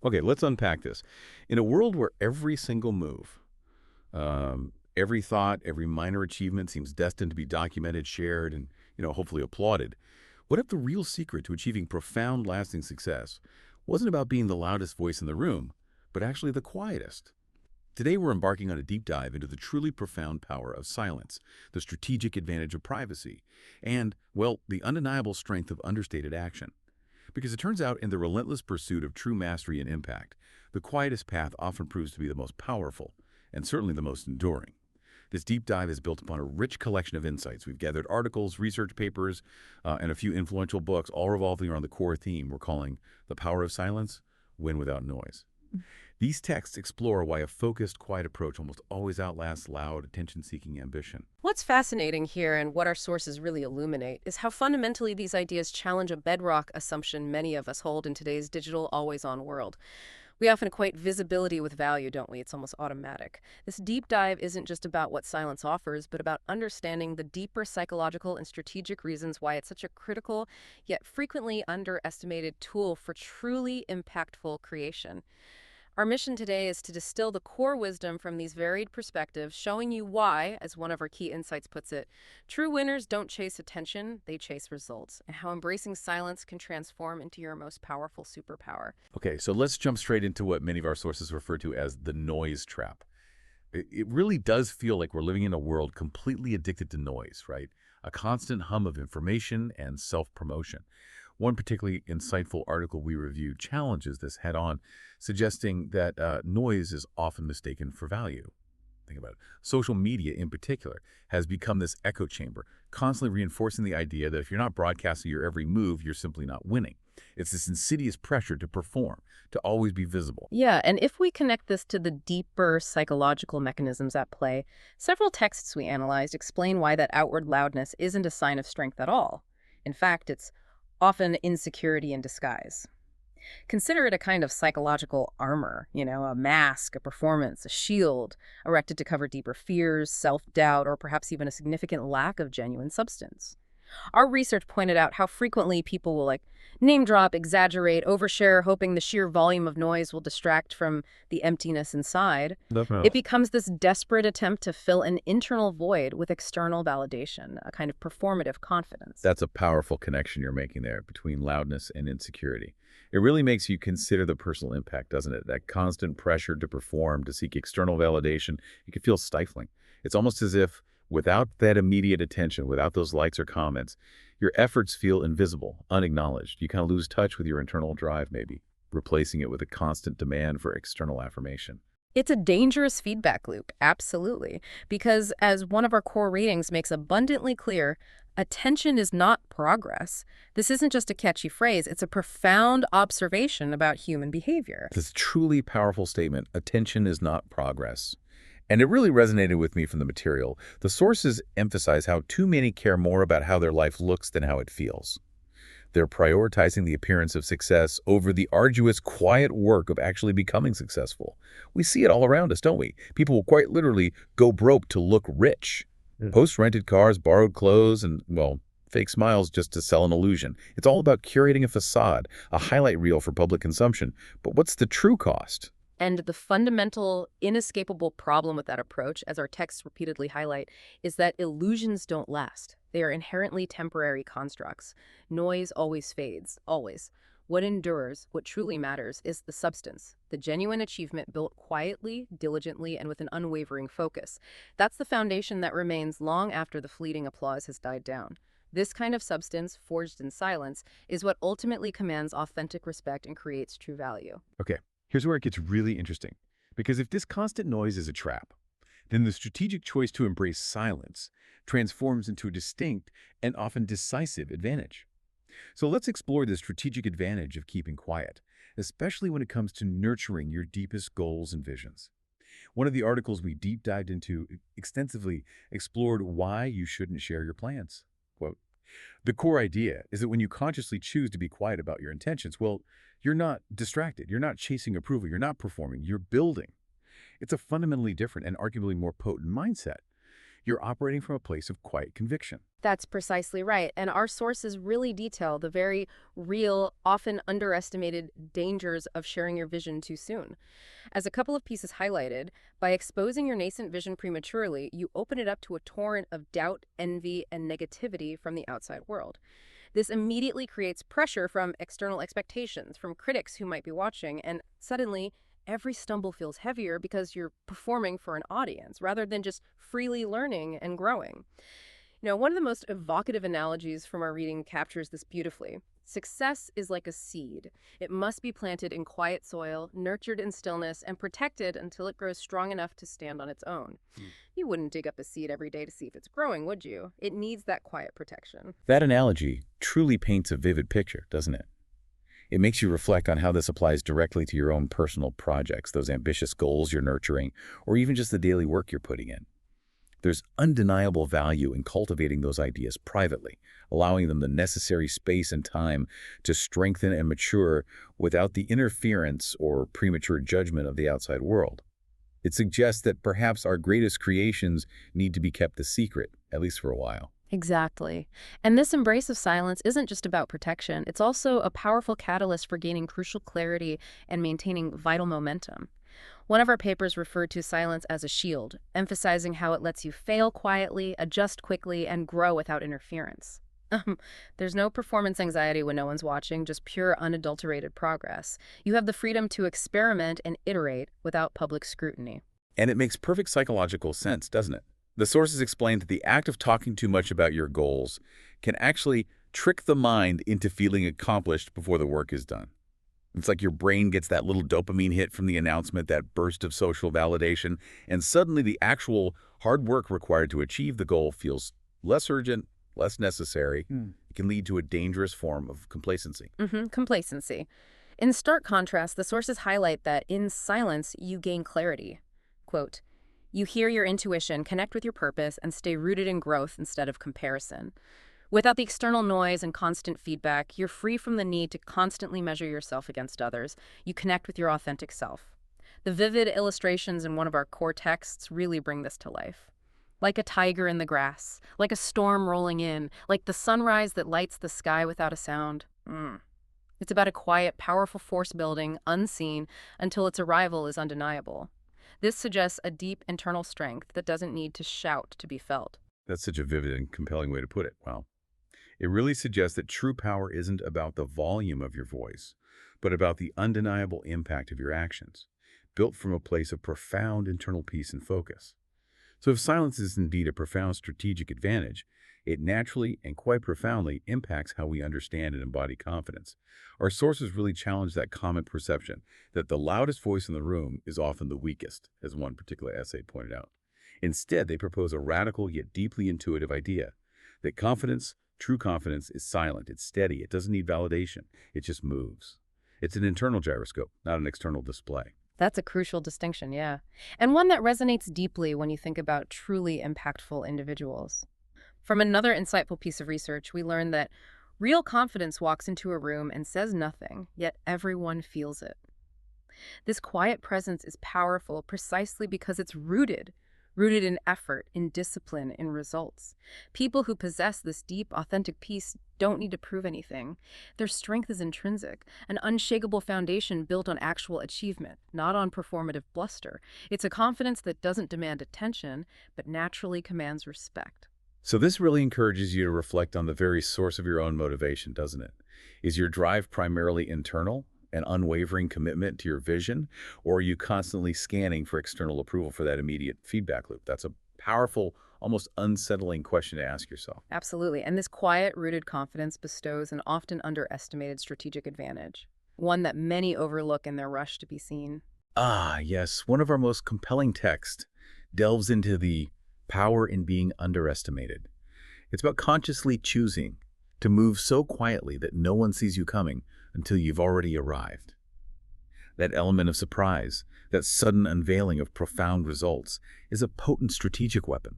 Okay, let's unpack this. In a world where every single move, every thought, every minor achievement seems destined to be documented, shared, and hopefully applauded, what if the real secret to achieving profound, lasting success wasn't about being the loudest voice in the room, but actually the quietest? Today, we're embarking on a deep dive into the truly profound power of silence, the strategic advantage of privacy, and, well, the undeniable strength of understated action. Because it turns out in the relentless pursuit of true mastery and impact, the quietest path often proves to be the most powerful, and certainly the most enduring. This deep dive is built upon a rich collection of insights. We've gathered articles, research papers, and a few influential books, all revolving around the core theme we're calling The Power of Silence, Win Without Noise. These texts explore why a focused, quiet approach almost always outlasts loud, attention-seeking ambition. What's fascinating here and what our sources really illuminate is how fundamentally these ideas challenge a bedrock assumption many of us hold in today's digital, always-on world. We often equate visibility with value, don't we? It's almost automatic. This deep dive isn't just about what silence offers, but about understanding the deeper psychological and strategic reasons why it's such a critical, yet frequently underestimated tool for truly impactful creation. Our mission today is to distill the core wisdom from these varied perspectives, showing you why, as one of our key insights puts it, true winners don't chase attention, they chase results, and how embracing silence can transform into your most powerful superpower. Okay, so let's jump straight into what many of our sources refer to as the noise trap. It really does feel like we're living in a world completely addicted to noise, right? A constant hum of information and self-promotion. One particularly insightful article we reviewed challenges this head-on, suggesting that noise is often mistaken for value. Think about it. Social media, in particular, has become this echo chamber, constantly reinforcing the idea that if you're not broadcasting your every move, you're simply not winning. It's this insidious pressure to perform, to always be visible. Yeah, and if we connect this to the deeper psychological mechanisms at play, several texts we analyzed explain why that outward loudness isn't a sign of strength at all. In fact, it's often insecurity in disguise. Consider it a kind of psychological armor, a mask, a performance, a shield, erected to cover deeper fears, self-doubt, or perhaps even a significant lack of genuine substance. Our research pointed out how frequently people will name drop, exaggerate, overshare, hoping the sheer volume of noise will distract from the emptiness inside. It Definitely. becomes this desperate attempt to fill an internal void with external validation, a kind of performative confidence. That's a powerful connection you're making there between loudness and insecurity. It really makes you consider the personal impact, doesn't it? That constant pressure to perform, to seek external validation, it can feel stifling. It's almost as if without that immediate attention, without those likes or comments, your efforts feel invisible, unacknowledged. You kind of lose touch with your internal drive, maybe, replacing it with a constant demand for external affirmation. It's a dangerous feedback loop, absolutely, because as one of our core ratings makes abundantly clear, attention is not progress. This isn't just a catchy phrase, it's a profound observation about human behavior. This truly powerful statement, attention is not progress. And it really resonated with me from the material. The sources emphasize how too many care more about how their life looks than how it feels. They're prioritizing the appearance of success over the arduous, quiet work of actually becoming successful. We see it all around us, don't we? People will quite literally go broke to look rich. Post rented cars, borrowed clothes, and, well, fake smiles just to sell an illusion. It's all about curating a facade, a highlight reel for public consumption. But what's the true cost? And the fundamental, inescapable problem with that approach, as our texts repeatedly highlight, is that illusions don't last. They are inherently temporary constructs. Noise always fades, always. What endures, what truly matters, is the substance, the genuine achievement built quietly, diligently, and with an unwavering focus. That's the foundation that remains long after the fleeting applause has died down. This kind of substance, forged in silence, is what ultimately commands authentic respect and creates true value. Okay, here's where it gets really interesting. Because if this constant noise is a trap, then the strategic choice to embrace silence transforms into a distinct and often decisive advantage. So let's explore the strategic advantage of keeping quiet, especially when it comes to nurturing your deepest goals and visions. One of the articles we deep dived into extensively explored why you shouldn't share your plans. Quote, the core idea is that when you consciously choose to be quiet about your intentions, well, you're not distracted, you're not chasing approval, you're not performing, you're building. It's a fundamentally different and arguably more potent mindset. You're operating from a place of quiet conviction. That's precisely right. And our sources really detail the very real, often underestimated dangers of sharing your vision too soon. As a couple of pieces highlighted, by exposing your nascent vision prematurely, you open it up to a torrent of doubt, envy, and negativity from the outside world. This immediately creates pressure from external expectations, from critics who might be watching, and suddenly every stumble feels heavier because you're performing for an audience rather than just freely learning and growing. One of the most evocative analogies from our reading captures this beautifully. Success is like a seed. It must be planted in quiet soil, nurtured in stillness, and protected until it grows strong enough to stand on its own. You wouldn't dig up a seed every day to see if it's growing, would you? It needs that quiet protection. That analogy truly paints a vivid picture, doesn't it? It makes you reflect on how this applies directly to your own personal projects, those ambitious goals you're nurturing, or even just the daily work you're putting in. There's undeniable value in cultivating those ideas privately, allowing them the necessary space and time to strengthen and mature without the interference or premature judgment of the outside world. It suggests that perhaps our greatest creations need to be kept a secret, at least for a while. Exactly. And this embrace of silence isn't just about protection, it's also a powerful catalyst for gaining crucial clarity and maintaining vital momentum. One of our papers referred to silence as a shield, emphasizing how it lets you fail quietly, adjust quickly, and grow without interference. There's no performance anxiety when no one's watching, just pure unadulterated progress. You have the freedom to experiment and iterate without public scrutiny. And it makes perfect psychological sense, doesn't it? The sources explain that the act of talking too much about your goals can actually trick the mind into feeling accomplished before the work is done. It's like your brain gets that little dopamine hit from the announcement, that burst of social validation, and suddenly the actual hard work required to achieve the goal feels less urgent, less necessary. It can lead to a dangerous form of complacency. Complacency. In stark contrast, the sources highlight that in silence, you gain clarity. Quote, "You hear your intuition, connect with your purpose, and stay rooted in growth instead of comparison. Without the external noise and constant feedback, you're free from the need to constantly measure yourself against others. You connect with your authentic self." The vivid illustrations in one of our core texts really bring this to life. Like a tiger in the grass, like a storm rolling in, like the sunrise that lights the sky without a sound. It's about a quiet, powerful force building, unseen, until its arrival is undeniable. This suggests a deep internal strength that doesn't need to shout to be felt. That's such a vivid and compelling way to put it. Wow. It really suggests that true power isn't about the volume of your voice, but about the undeniable impact of your actions, built from a place of profound internal peace and focus. So if silence is indeed a profound strategic advantage, it naturally and quite profoundly impacts how we understand and embody confidence. Our sources really challenge that common perception that the loudest voice in the room is often the weakest, as one particular essay pointed out. Instead, they propose a radical yet deeply intuitive idea that true confidence, is silent, it's steady, it doesn't need validation, it just moves. It's an internal gyroscope, not an external display. That's a crucial distinction, yeah. And one that resonates deeply when you think about truly impactful individuals. From another insightful piece of research, we learned that real confidence walks into a room and says nothing, yet everyone feels it. This quiet presence is powerful precisely because it's rooted in effort, in discipline, in results. People who possess this deep, authentic peace don't need to prove anything. Their strength is intrinsic, an unshakable foundation built on actual achievement, not on performative bluster. It's a confidence that doesn't demand attention, but naturally commands respect. So this really encourages you to reflect on the very source of your own motivation, doesn't it? Is your drive primarily internal, an unwavering commitment to your vision, or are you constantly scanning for external approval for that immediate feedback loop? That's a powerful, almost unsettling question to ask yourself. Absolutely. And this quiet, rooted confidence bestows an often underestimated strategic advantage, one that many overlook in their rush to be seen. Ah, yes. One of our most compelling texts delves into the power in being underestimated. It's about consciously choosing to move so quietly that no one sees you coming until you've already arrived. That element of surprise, that sudden unveiling of profound results, is a potent strategic weapon.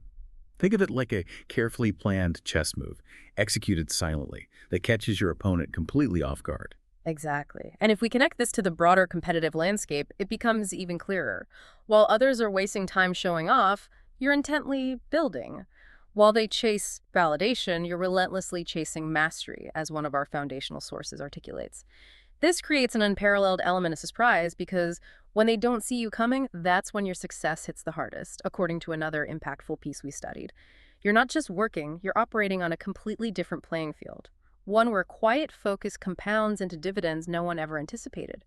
Think of it like a carefully planned chess move, executed silently, that catches your opponent completely off guard. Exactly. And if we connect this to the broader competitive landscape, it becomes even clearer. While others are wasting time showing off, you're intently building. While they chase validation, you're relentlessly chasing mastery, as one of our foundational sources articulates. This creates an unparalleled element of surprise because when they don't see you coming, that's when your success hits the hardest, according to another impactful piece we studied. You're not just working, you're operating on a completely different playing field, one where quiet focus compounds into dividends no one ever anticipated.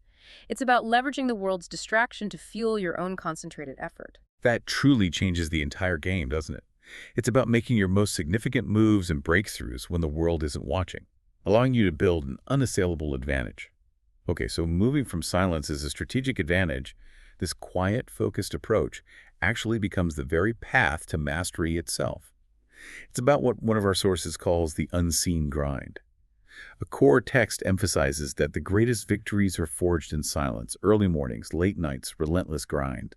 It's about leveraging the world's distraction to fuel your own concentrated effort. That truly changes the entire game, doesn't it? It's about making your most significant moves and breakthroughs when the world isn't watching, allowing you to build an unassailable advantage. Okay, so moving from silence as a strategic advantage, this quiet, focused approach actually becomes the very path to mastery itself. It's about what one of our sources calls the unseen grind. A core text emphasizes that the greatest victories are forged in silence, early mornings, late nights, relentless grind.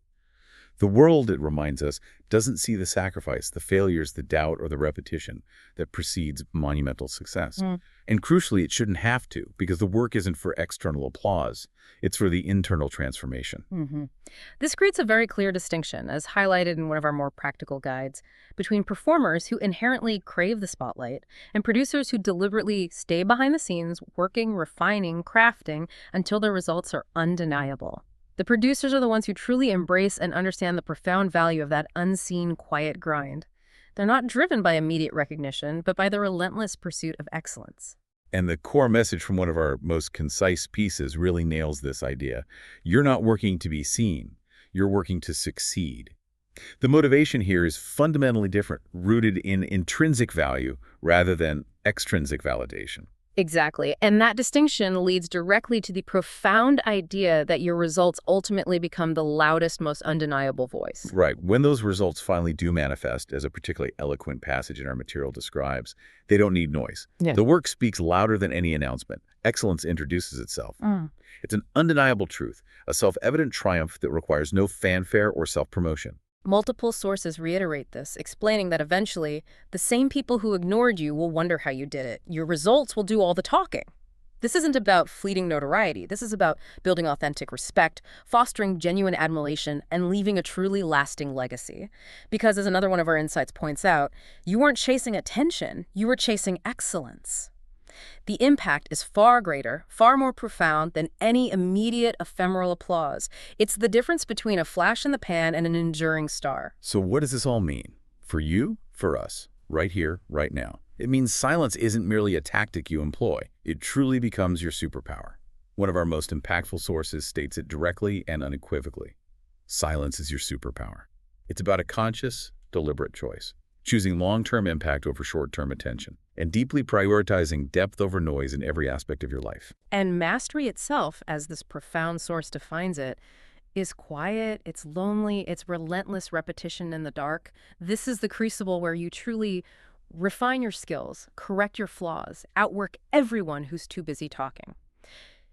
The world, it reminds us, doesn't see the sacrifice, the failures, the doubt, or the repetition that precedes monumental success. And crucially, it shouldn't have to, because the work isn't for external applause. It's for the internal transformation. This creates a very clear distinction, as highlighted in one of our more practical guides, between performers who inherently crave the spotlight and producers who deliberately stay behind the scenes, working, refining, crafting until their results are undeniable. The producers are the ones who truly embrace and understand the profound value of that unseen, quiet grind. They're not driven by immediate recognition, but by the relentless pursuit of excellence. And the core message from one of our most concise pieces really nails this idea. You're not working to be seen. You're working to succeed. The motivation here is fundamentally different, rooted in intrinsic value rather than extrinsic validation. Exactly. And that distinction leads directly to the profound idea that your results ultimately become the loudest, most undeniable voice. Right. When those results finally do manifest, as a particularly eloquent passage in our material describes, they don't need noise. Yeah. The work speaks louder than any announcement. Excellence introduces itself. It's an undeniable truth, a self-evident triumph that requires no fanfare or self-promotion. Multiple sources reiterate this, explaining that eventually, the same people who ignored you will wonder how you did it. Your results will do all the talking. This isn't about fleeting notoriety. This is about building authentic respect, fostering genuine admiration, and leaving a truly lasting legacy. Because, as another one of our insights points out, you weren't chasing attention, you were chasing excellence. The impact is far greater, far more profound than any immediate ephemeral applause. It's the difference between a flash in the pan and an enduring star. So what does this all mean? For you, for us, right here, right now. It means silence isn't merely a tactic you employ. It truly becomes your superpower. One of our most impactful sources states it directly and unequivocally. Silence is your superpower. It's about a conscious, deliberate choice, choosing long-term impact over short-term attention, and deeply prioritizing depth over noise in every aspect of your life. And mastery itself, as this profound source defines it, is quiet, it's lonely, it's relentless repetition in the dark. This is the crucible where you truly refine your skills, correct your flaws, outwork everyone who's too busy talking.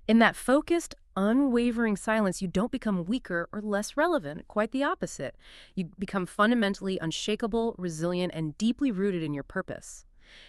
In that focused, unwavering silence, you don't become weaker or less relevant. Quite the opposite. You become fundamentally unshakable, resilient, and deeply rooted in your purpose.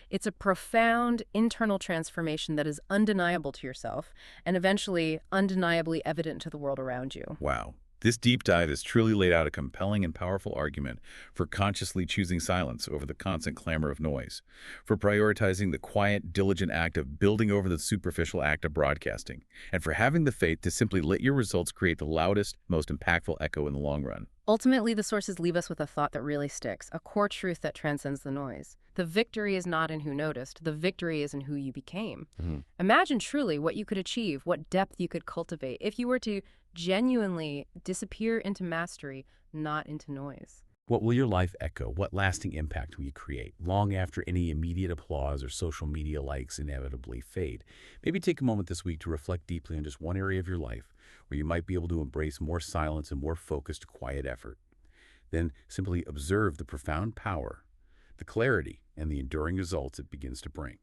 It's a profound internal transformation that is undeniable to yourself and eventually undeniably evident to the world around you. Wow. This deep dive has truly laid out a compelling and powerful argument for consciously choosing silence over the constant clamor of noise, for prioritizing the quiet, diligent act of building over the superficial act of broadcasting, and for having the faith to simply let your results create the loudest, most impactful echo in the long run. Ultimately, the sources leave us with a thought that really sticks, a core truth that transcends the noise. The victory is not in who noticed, the victory is in who you became. Imagine truly what you could achieve, what depth you could cultivate if you were to genuinely disappear into mastery, not into noise. What will your life echo? What lasting impact will you create long after any immediate applause or social media likes inevitably fade? Maybe take a moment this week to reflect deeply on just one area of your life where you might be able to embrace more silence and more focused, quiet effort. Then simply observe the profound power, the clarity, and the enduring results it begins to bring.